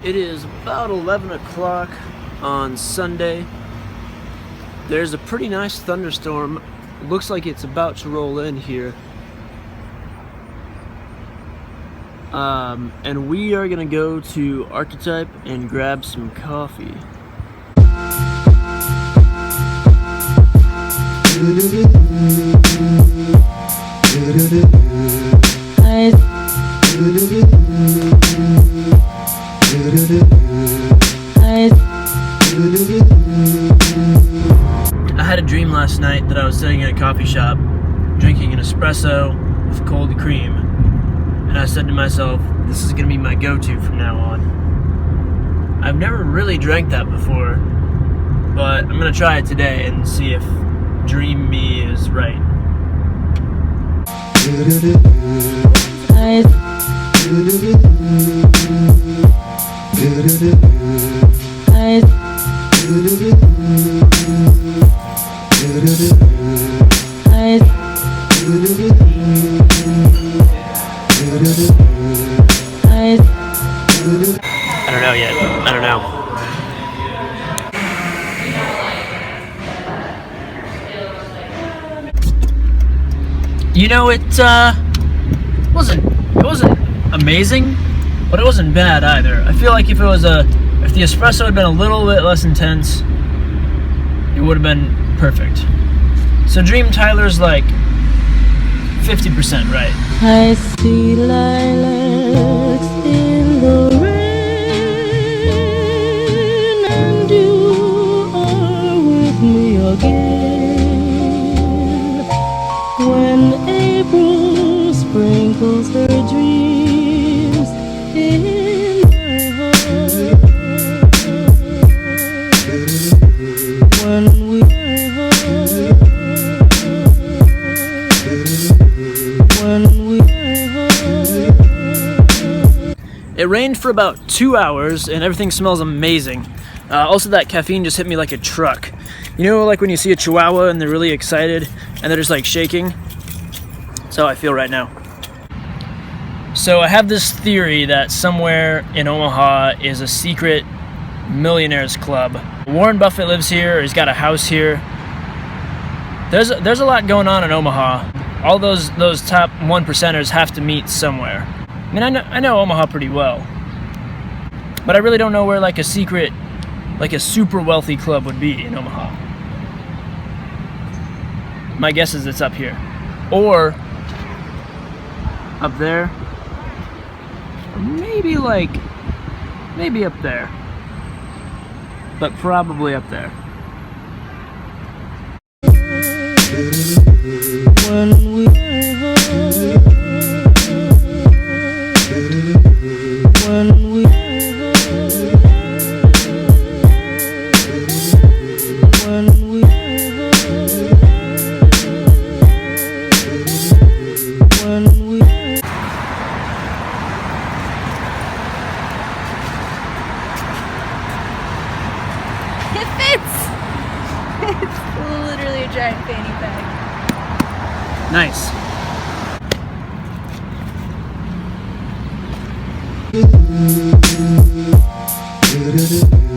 It is about 11 o'clock on Sunday. There's a pretty nice thunderstorm. Looks like it's about to roll in here. And we are gonna go to Archetype and grab some coffee. I had a dream last night that I was sitting in a coffee shop drinking an espresso with cold cream, and I said to myself, this is gonna be my go-to from now on. I've never really drank that before, but I'm gonna try it today and see if Dream Me is right. I don't know yet. I don't know. You know, it wasn't amazing, but it wasn't bad either. I feel like if the espresso had been a little bit less intense, it would have been perfect. So Dream Tyler's like 50% right. I see lilacs in the rain, and you are with me again. When April sprinkles her dreams in my heart, when we are It rained for about 2 hours and everything smells amazing. Also, that caffeine just hit me like a truck. You know, like when you see a chihuahua and they're really excited and they're just like shaking? That's how I feel right now. So I have this theory that somewhere in Omaha is a secret millionaires club. Warren Buffett lives here, or he's got a house here. There's a lot going on in Omaha. All those top 1%ers have to meet somewhere. I mean, I know Omaha pretty well, but I really don't know where like a secret, like a super wealthy club would be in Omaha. My guess is it's up here, or up there, or maybe up there, but probably up there. when we It fits! It's literally a giant fanny pack. Nice. Thank you.